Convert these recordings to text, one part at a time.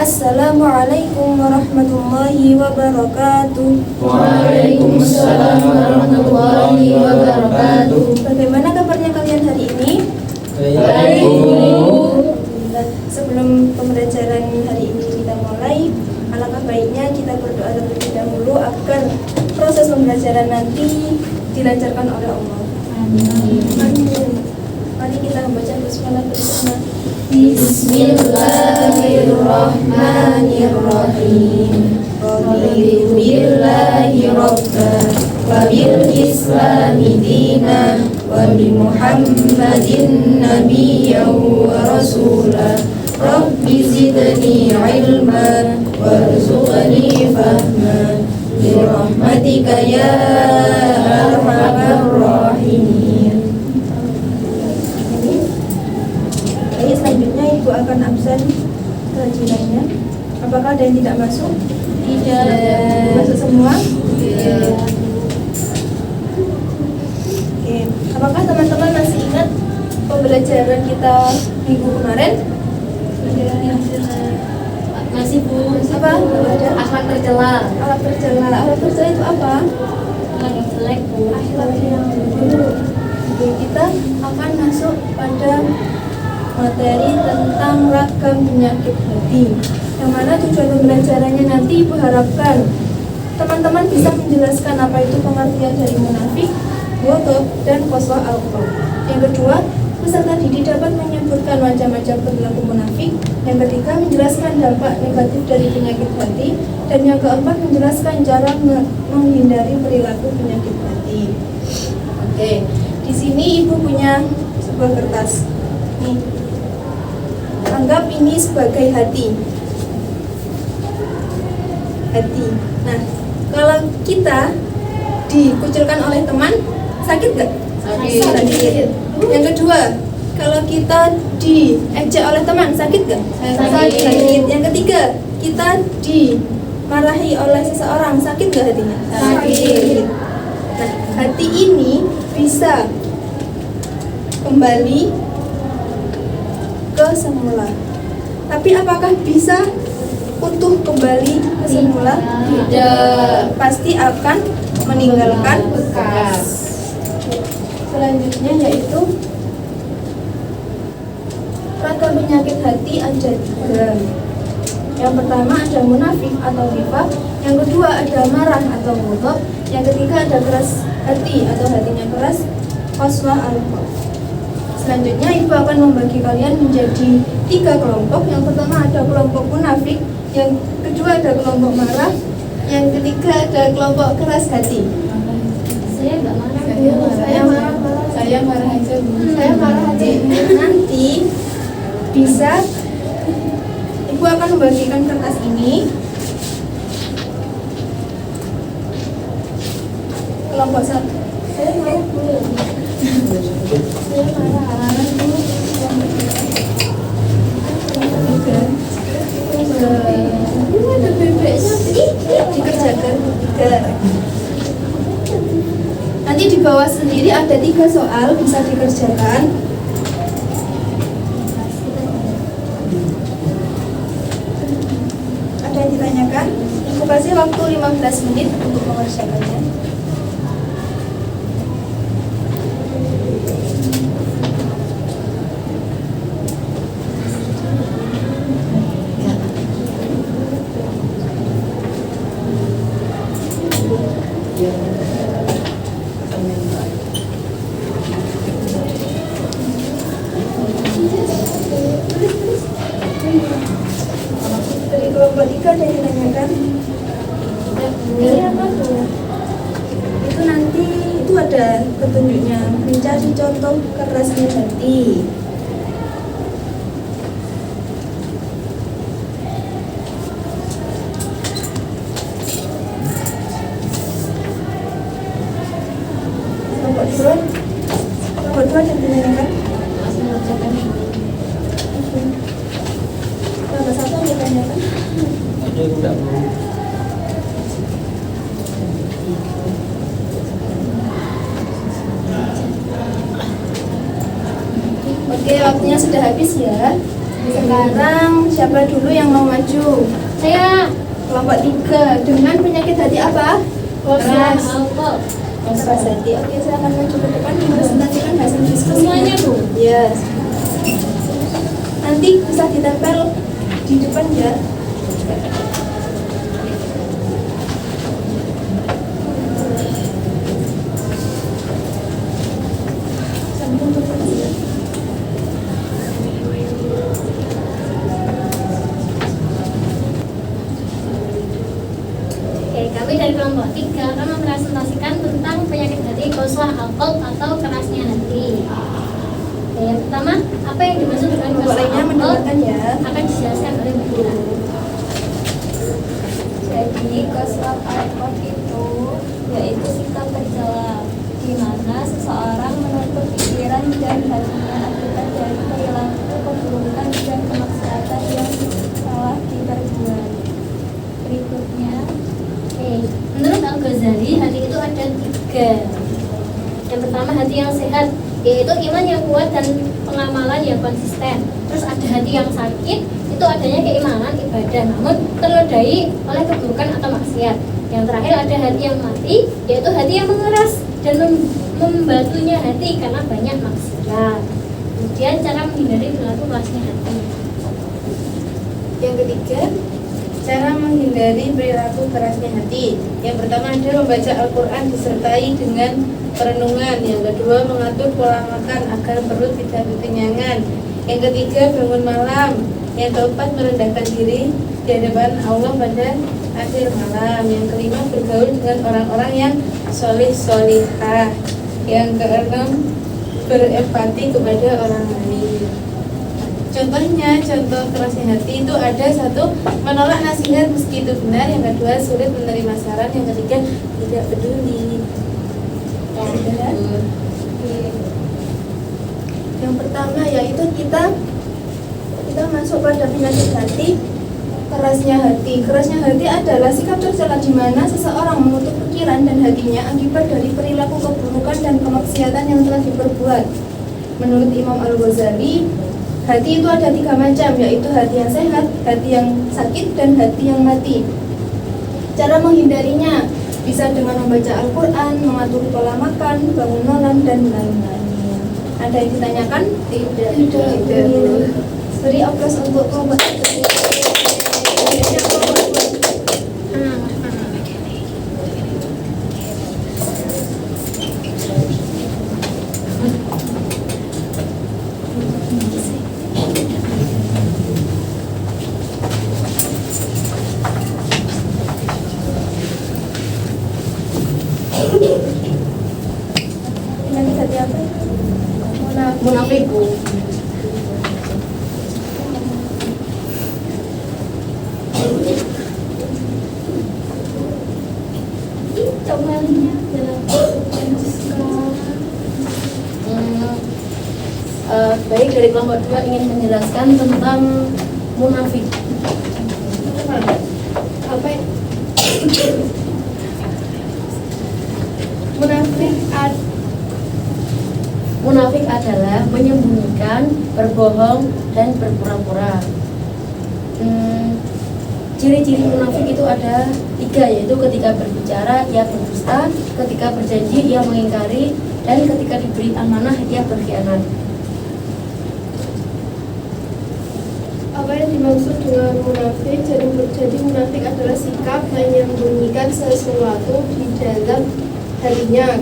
Assalamualaikum warahmatullahi wabarakatuh. Waalaikumsalam warahmatullahi wabarakatuh. Bagaimana kabarnya kalian hari ini? Baik, Bu. Alhamdulillah. Sebelum pembelajaran hari ini kita mulai, alangkah baiknya kita berdoa terlebih dahulu agar proses pembelajaran nanti dilancarkan oleh Allah. Amin. Mari kita membaca bismillah bersama. Bismillahirrahmanirrahim. Raditu billahi rabban wa bil islami dinan wa bi Muhammadin nabiyyan wa rasulah. Rabbi zidni ilman warzuqni fahman bi rahmatika ya arhamar rahimin. Baik, selanjutnya Ibu akan absen pelajarannya. Apakah ada yang tidak masuk? Tidak. Masuk semua? Tidak. Oke. Apakah teman-teman masih ingat pembelajaran kita minggu kemarin? Masih, Bu. Apa? Akhlak tercela. Alat tercela. Alat tercela itu apa? Akhlak yang jelek, Bu. Akhlak yang buruk. Oke, kita akan masuk pada materi tentang ragam penyakit hati. Yang mana tujuan pembelajarannya nanti Ibu harapkan teman-teman bisa menjelaskan apa itu pengertian dari munafik, ghaidhah, dan qaswah al-qalb. Yang kedua, peserta didik dapat menyebutkan macam-macam perilaku munafik. Yang ketiga, menjelaskan dampak negatif dari penyakit hati. Dan yang keempat, menjelaskan cara menghindari perilaku penyakit hati. Oke, di sini Ibu punya sebuah kertas. Nih, anggap ini sebagai hati. Hati. Nah, kalau kita dikucilkan oleh teman, sakit nggak? Sakit. Yang kedua, kalau kita diejek oleh teman, sakit nggak? Sakit. Yang ketiga, kita dimarahi oleh seseorang, sakit nggak hatinya? Sakit. Nah, hati ini bisa kembali ke semula. Tapi apakah bisa utuh kembali ke semula? Tidak. Pasti akan meninggalkan bekas. Selanjutnya yaitu ragam penyakit hati ada 3. Yang pertama ada munafik atau nifaq, yang kedua ada marah atau ghaidhah, yang ketiga ada keras hati atau hatinya keras, qaswah al-qalb. Selanjutnya Ibu akan membagi kalian menjadi 3 kelompok. Yang pertama ada kelompok munafik, yang kedua ada kelompok marah, yang ketiga ada kelompok keras hati. Saya nggak marah. Saya marah aja, Bu. Saya marah aja. Nanti bisa Ibu akan membagikan kertas ini. Kelompok 1. Saya marah, Bu. Saya marah, Bu. Ada bebeknya. Dikerjakan 3. Nanti di bawah sendiri ada 3 soal, bisa dikerjakan. Ada yang ditanyakan? Aku kasih waktu 15 menit untuk mengerjakannya. Dari kelompok 3 ada yang ditanyakan? Ini apa tuh? Itu nanti itu ada petunjuknya. Mencari contoh kerasnya hati. Kelompok 2 ada yang ditanyakan? Masih mengerjakan. Kelompok 1 ada yang ditanyakan? Ada tidak, Bu? Oke, waktunya sudah habis ya. Sekarang siapa dulu yang mau maju? Saya Kelompok 3 dengan penyakit hati apa? Kosa Keras. alkohol. Keras hati. Oke, silakan maju ke depan mempresentasikan hasil diskusi. Semuanya, Bu? Yes. Nanti bisa ditempel di depan ya. Sambung ke depan. Oke, kami dari kelompok 3 akan mempresentasikan tentang penyakit hati koswah alkohol atau kerasnya hati. Oke, yang pertama, apa yang dimaksud dengan Kelompok koswah lainnya alkohol mendengarkan ya. akan dijelaskan oleh Bu Dina. Jadi koswab alkohol itu yaitu sikap tercela di mana seseorang menutup pikiran dan hatinya akibat dari perilaku keburukan dan kemaksiatan yang telah diperbuat. Berikutnya, Oke, menurut Al-Ghazali, hati itu ada 3. Yang pertama, hati yang sehat, yaitu iman yang kuat dan pengamalan yang konsisten. Terus ada hati yang sakit, itu adanya keimanan ibadah, namun terlodai oleh keburukan atau maksiat. Yang terakhir ada hati yang mati, yaitu hati yang mengeras dan membatunya hati karena banyak maksiat. Kemudian cara menghindari perilaku kerasnya hati. Yang ketiga, cara menghindari perilaku kerasnya hati. Yang pertama ada membaca Al-Quran disertai dengan perenungan. Yang kedua, mengatur pola makan agar perut tidak kekenyangan. Yang ketiga, bangun malam. Yang keempat, merendahkan diri di hadapan Allah pada akhir malam. Yang kelima, bergaul dengan orang-orang yang solih-solihah. Yang keenam, berempati kepada orang lain. Contohnya, contoh kerasnya hati itu ada 1, menolak nasihat meski itu benar. Yang kedua, sulit menerima saran. Yang ketiga, tidak peduli. Ya, yang pertama yaitu kita masuk pada penyakit hati, kerasnya hati. Kerasnya hati adalah sikap tercela di mana seseorang menutup pikiran dan hatinya akibat dari perilaku keburukan dan kemaksiatan yang telah diperbuat. Menurut Imam Al-Ghazali, hati itu ada 3 macam, yaitu hati yang sehat, hati yang sakit, dan hati yang mati. Cara menghindarinya bisa dengan membaca Al-Quran, mengatur pola makan, bangun malam, dan lain-lain. Ada yang ditanyakan? Tidak. Beri aplaus untuk kelompok itu. Penyakit hati apa? Munafik, Bu. comelinya dalam Baik, dari kelompok 2 ingin menjelaskan tentang munafik. Apa ya? Munafik adalah menyembunyikan, berbohong, dan berpura-pura. Ciri-ciri munafik itu ada 3, yaitu ketika berbicara ia berdusta, ketika berjanji ia mengingkari, dan ketika diberi amanah ia berkhianat. Apa yang dimaksud dengan munafik? Jadi munafik adalah sikap menyembunyikan sesuatu di dalam hatinya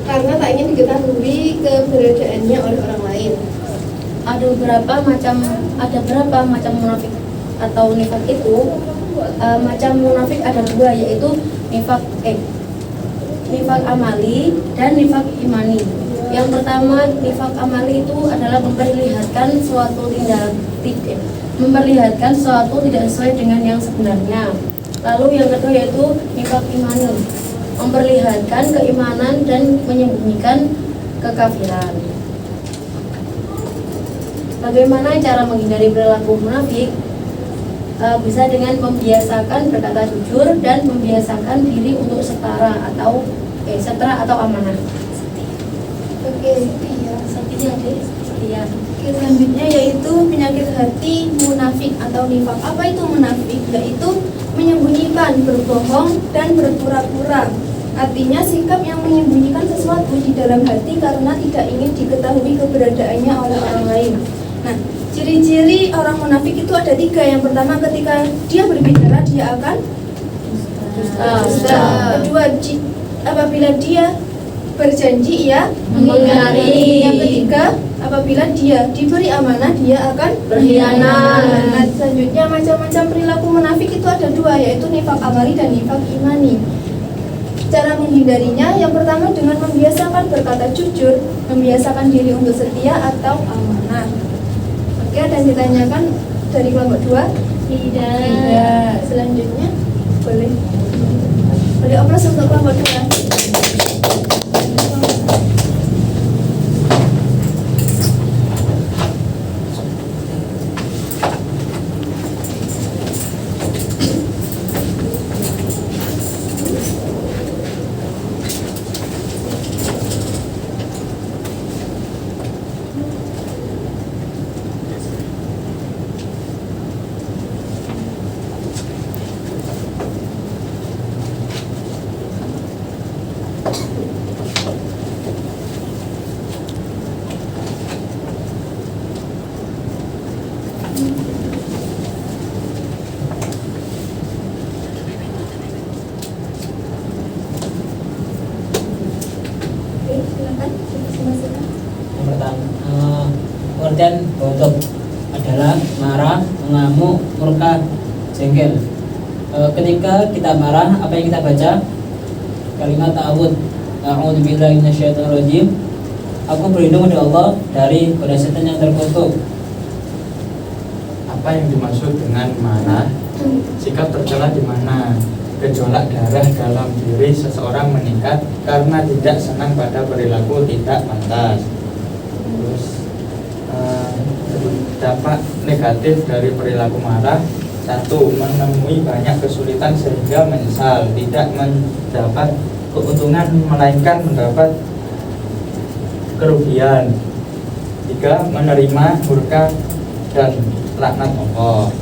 karena tak ingin diketahui keberadaannya oleh orang lain. Ada berapa macam munafik atau nifak itu? Macam munafik ada 2, yaitu nifak amali dan nifak imani. Yang pertama, nifak amali itu adalah memperlihatkan suatu tidak sesuai dengan yang sebenarnya. Lalu yang kedua yaitu nifak imani, memperlihatkan keimanan dan menyembunyikan kekafiran. Bagaimana cara menghindari perilaku munafik? Bisa dengan membiasakan berkata jujur dan membiasakan diri untuk setara atau amanah. Oke. Seperti pengertian. Oke, selanjutnya yaitu penyakit hati munafik atau nifak. Apa itu munafik? Yaitu menyembunyikan, berbohong, dan berpura-pura. Artinya sikap yang menyembunyikan sesuatu di dalam hati karena tidak ingin diketahui keberadaannya oleh orang lain. Nah, ciri-ciri orang munafik itu ada 3. Yang pertama, ketika dia berbicara dia akan dusta. Kedua, apabila dia berjanji ia Mengingkari. Yang ketiga, apabila dia diberi amanah dia akan Berkhianat. Nah, selanjutnya macam-macam perilaku munafik itu ada 2, yaitu nifak amali dan nifak imani. Cara menghindarinya, yang pertama dengan membiasakan berkata jujur, membiasakan diri untuk setia atau amanah. Oke, ada yang ditanyakan dari kelompok 2? Tidak. Selanjutnya boleh oplos untuk kelompok 2. Oke, silakan. Silakan. Yang pertama, pengertian ghadab adalah marah, mengamuk, murka, jengkel. Ketika kita marah, apa yang kita baca? Kalimat ta'awud. A'udzubillahi minasyaitonirrajim. Aku berlindung pada Allah dari godaan setan yang terkutuk. Apa yang dimaksud dengan marah? Sikap tercela di mana gejolak darah dalam diri seseorang meningkat karena tidak senang pada perilaku tidak pantas. Terus dampak negatif dari perilaku marah: 1. Menemui banyak kesulitan sehingga menyesal, tidak mendapat keuntungan melainkan mendapat kerugian. 3. Menerima murka dan laknat Allah.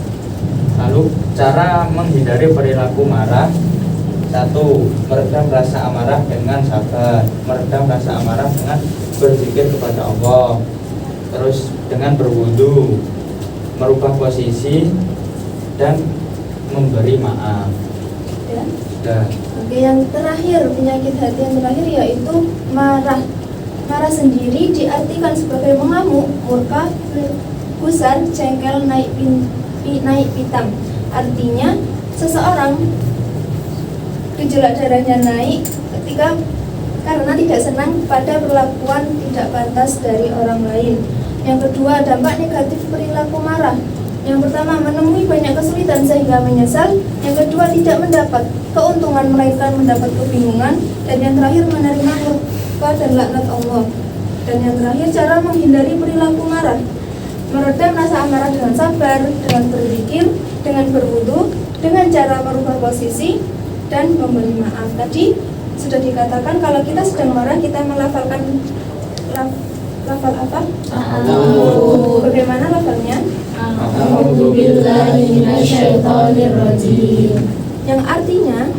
Lalu cara menghindari perilaku marah: 1. Meredam rasa amarah dengan sabar, meredam rasa amarah dengan berzikir kepada Allah, terus dengan berwudu, merubah posisi, dan memberi maaf. Ya. Dan Oke, yang terakhir, penyakit hati yang terakhir yaitu marah. Marah sendiri diartikan sebagai mengamuk, murka, gusar, jengkel, naik pitam. Artinya seseorang gejolak darahnya naik ketika karena tidak senang pada perlakuan tidak pantas dari orang lain. Yang kedua, dampak negatif perilaku marah. Yang pertama, menemui banyak kesulitan sehingga menyesal. Yang kedua, tidak mendapat keuntungan melainkan mendapat kebingungan. Dan yang terakhir, menerima murka dan laknat Allah. Dan yang terakhir, cara menghindari perilaku marah: meredam rasa amarah dengan sabar, dengan berzikir, dengan berwudu, dengan cara merubah posisi, dan memberi maaf. Tadi sudah dikatakan kalau kita sedang marah kita melafalkan lafal apa? Bagaimana lafalnya? Yang artinya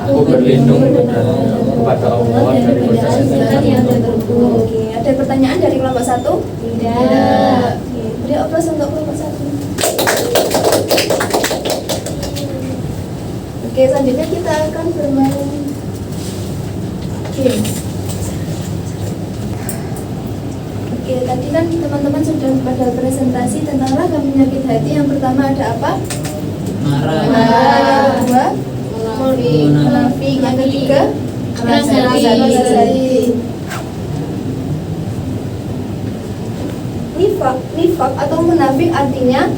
aku berlindung kepada Allah dari godaan setan yang terkutuk. Oke, ada pertanyaan dari kelompok 1? Tidak. Oke, beri oplos untuk kelompok 1. Oke, selanjutnya kita akan bermain game. Oke, tadi kan teman-teman sudah pada presentasi tentang ragam penyakit hati. Yang pertama ada apa? Marah. Yang kedua, munafik. Yang ketiga, Keras hati. keras hati. Nifak atau munafik artinya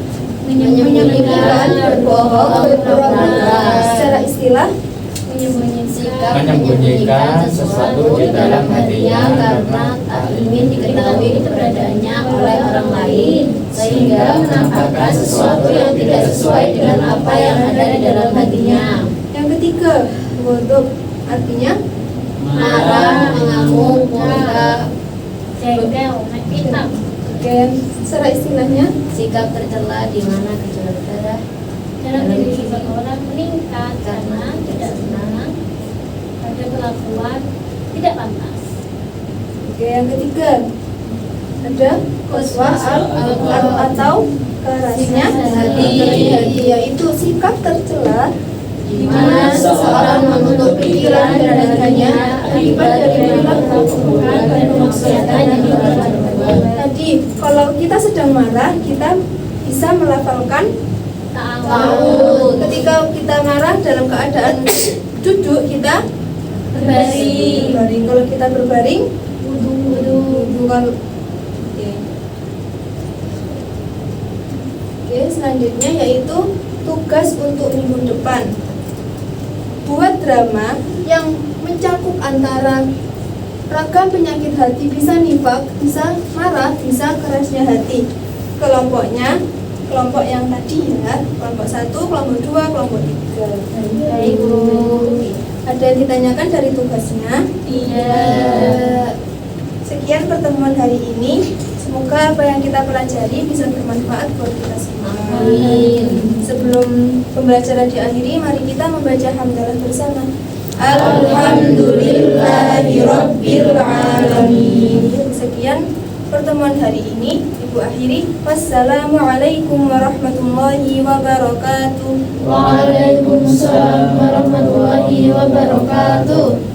menyembunyikan, berbohong, berpura-pura. Secara istilah, Menyembunyikan sesuatu di dalam hatinya karena tak ingin diketahui keberadaannya oleh orang lain, sehingga menampakkan sesuatu yang tidak sesuai dengan apa yang ada di dalam hatinya. yang ketiga, ghadab artinya Marah, mengamuk, murka, jengkel, pitam. Oke, secara istilahnya Sikap tercela di mana gejolak darah Dalam diri seseorang meningkat karena tidak senang pada perlakuan tidak pantas. Oke, yang ketiga ada qaswa atau kerasnya hati, yaitu sikap tercela di mana seseorang menutup pikiran dan hatinya akibat dari perilaku keburukan dan kemaksiatan yang dilakukan. Tadi, kalau kita sedang marah, kita bisa melafalkan Ta'awud. ketika kita marah dalam keadaan duduk, kita berbaring. Kalau kita berbaring, wudu. Kalau Oke, selanjutnya yaitu tugas untuk minggu depan. Buat drama yang mencakup antara ragam penyakit hati, bisa nifak, bisa marah, bisa kerasnya hati. Kelompoknya, kelompok yang tadi ya, kelompok 1, kelompok 2, kelompok 3. Baik, Bu. Ada yang ditanyakan dari tugasnya? Tidak. Sekian pertemuan hari ini. Semoga apa yang kita pelajari bisa bermanfaat buat kita semua. Amin. Sebelum pembelajaran diakhiri, mari kita membaca hamdalah bersama. Alhamdulillahirabbil alamin. Sekian pertemuan hari ini. Ibu akhiri. Wassalamualaikum warahmatullahi wabarakatuh. Waalaikumsalam warahmatullahi wabarakatuh.